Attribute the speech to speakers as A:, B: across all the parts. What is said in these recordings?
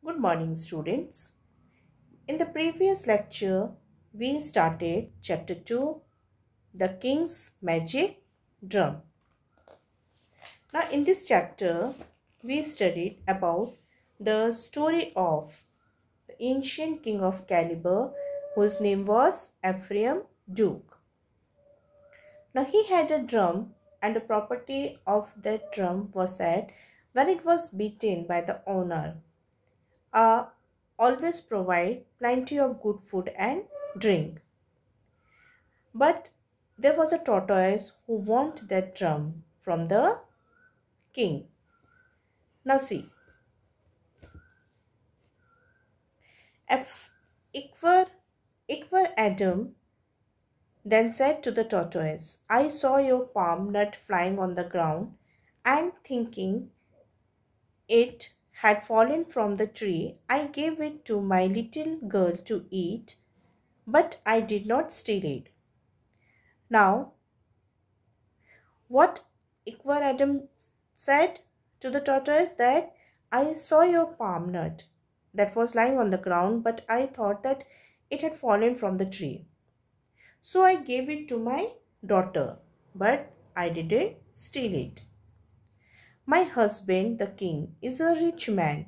A: Good morning, students. In the previous lecture, we started chapter 2, The King's Magic Drum. Now, in this chapter, we studied about the story of the ancient king of Caliber, whose name was Ephraim Duke. Now, he had a drum, and the property of that drum was that when it was beaten by the owner, always provide plenty of good food and drink. But there was a tortoise who wanted that drum from the king. Now see, Ikvar Adam then said to the tortoise, I saw your palm nut flying on the ground, and thinking it had fallen from the tree, I gave it to my little girl to eat, but I did not steal it. Now, what Ikvar Adam said to the tortoise that I saw your palm nut that was lying on the ground, but I thought that it had fallen from the tree. So I gave it to my daughter, but I didn't steal it. My husband, the king, is a rich man,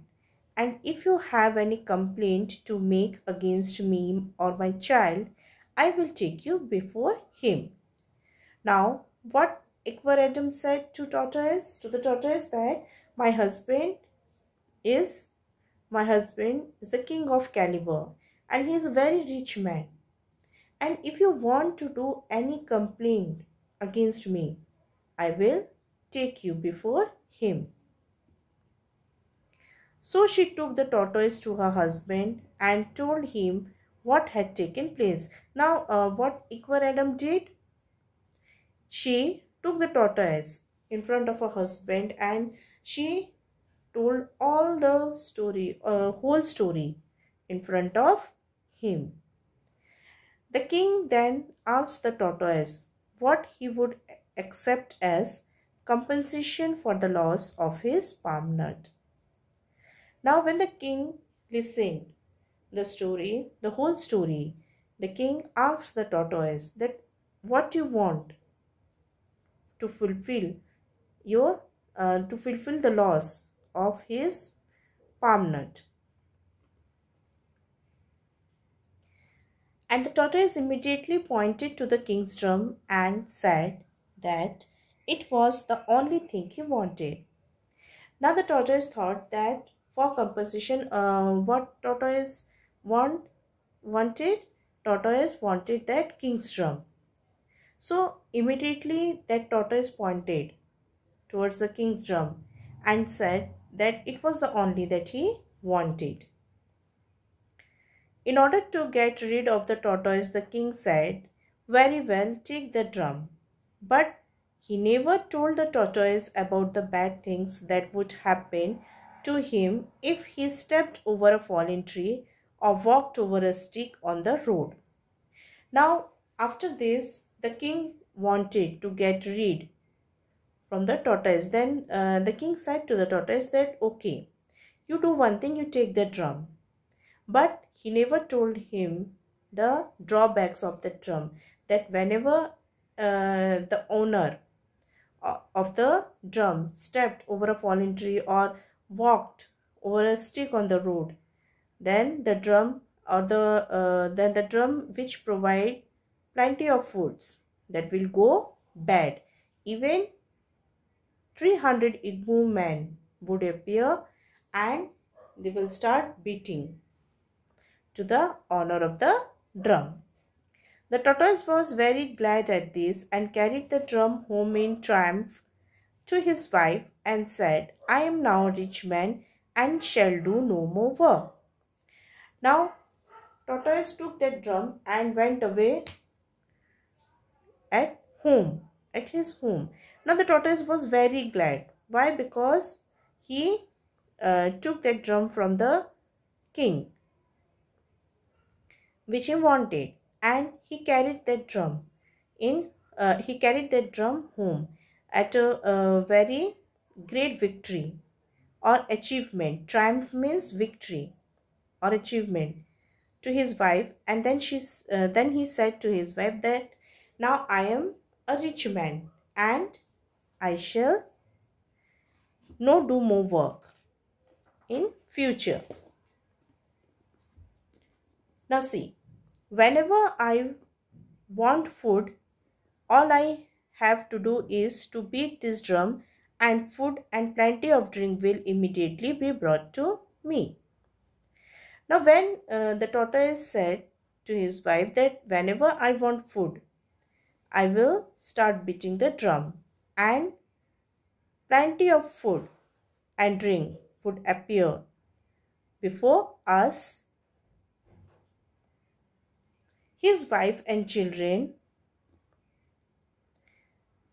A: and if you have any complaint to make against me or my child, I will take you before him. Now, what Ikvar Adam said to the tortoise that my husband is the king of Caliber, and he is a very rich man. And if you want to do any complaint against me, I will take you before him. So she took the tortoise to her husband and told him what had taken place. Now, what Ikvar Adam did? She took the tortoise in front of her husband and she told all the story, whole story in front of him. The king then asked the tortoise what he would accept as compensation for the loss of his palm nut. Now, when the king listened the whole story, the king asked the tortoise that what you want to fulfill the loss of his palm nut. And the tortoise immediately pointed to the king's drum and said that it was the only thing he wanted. Now the tortoise thought that for compensation, what tortoise wanted? Tortoise wanted that king's drum. So immediately that tortoise pointed towards the king's drum and said that it was the only that he wanted. In order to get rid of the tortoise, the king said, very well, take the drum. But he never told the tortoise about the bad things that would happen to him if he stepped over a fallen tree or walked over a stick on the road. Now, after this, the king wanted to get rid from the tortoise. Then the king said to the tortoise that, okay, you do one thing, you take the drum. But he never told him the drawbacks of the drum, that whenever the owner of the drum stepped over a fallen tree or walked over a stick on the road, then the drum which provide plenty of foods, that will go bad. Even 300 Igbo men would appear and they will start beating to the owner of the drum. The tortoise was very glad at this and carried the drum home in triumph to his wife and said, I am now a rich man and shall do no more work. Now, tortoise took that drum and went away at his home. Now, the tortoise was very glad. Why? Because he took that drum from the king, which he wanted, and he carried that drum home at a very great victory or achievement. Triumph means victory or achievement, to his wife. And then he said to his wife that now I am a rich man and I shall no do more work in future. Now see, whenever I want food, all I have to do is to beat this drum and food and plenty of drink will immediately be brought to me. Now when the tortoise said to his wife that whenever I want food, I will start beating the drum and plenty of food and drink would appear before us. His wife and children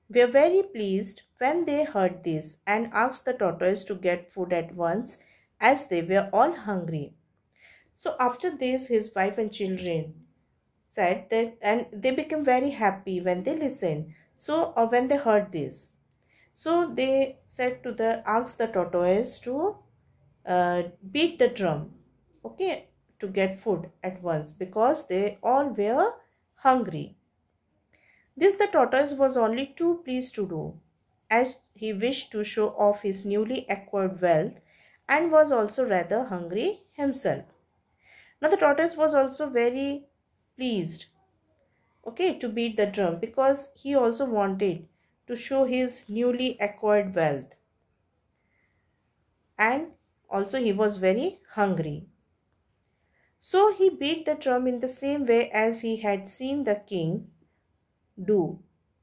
A: were very pleased when they heard this and asked the tortoise to get food at once as they were all hungry. So after this, his wife and children said that, and they became very happy when they listened. So when they heard this, so they said to asked the tortoise to beat the drum, okay, to get food at once because they all were hungry. This the tortoise was only too pleased to do, as he wished to show off his newly acquired wealth and was also rather hungry himself. Now the tortoise was also very pleased, okay, to beat the drum because he also wanted to show his newly acquired wealth, and also he was very hungry. So he beat the drum in the same way as he had seen the king do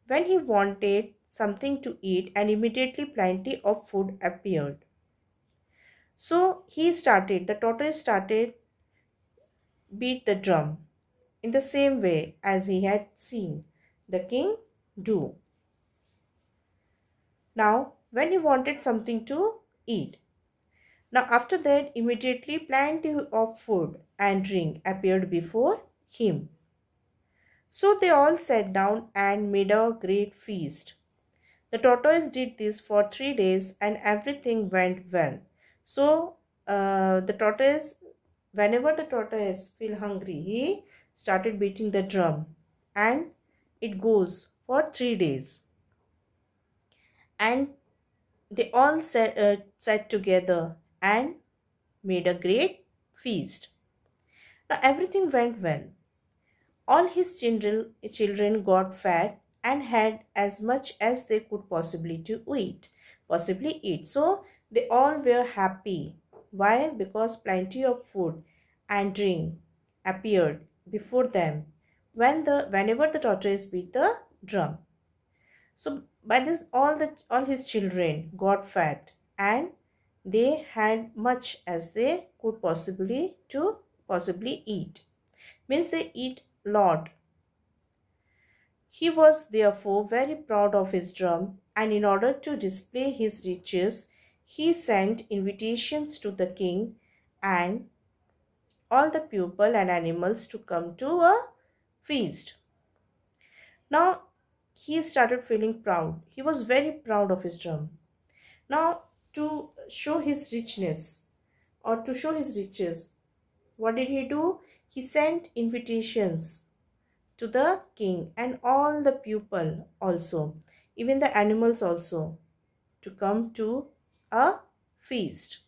A: when he wanted something to eat, and immediately plenty of food appeared. So the tortoise started beat the drum in the same way as he had seen the king do. Now when he wanted something to eat, now after that immediately plenty of food and drink appeared before him. So they all sat down and made a great feast. The tortoise did this for 3 days and everything went well. So whenever the tortoise feel hungry, he started beating the drum and it goes for 3 days. And they all sat together and made a great feast. Now everything went well. All his children got fat and had as much as they could possibly eat. So they all were happy. Why? Because plenty of food and drink appeared before them whenever the tortoise beat the drum. So by this all his children got fat and they had much as they could possibly eat. Means they eat lot. He was therefore very proud of his drum, and in order to display his riches, he sent invitations to the king and all the people and animals to come to a feast. Now he started feeling proud. He was very proud of his drum. Now to show his richness or to show his riches, what did he do? He sent invitations to the king and all the people also, even the animals also, to come to a feast.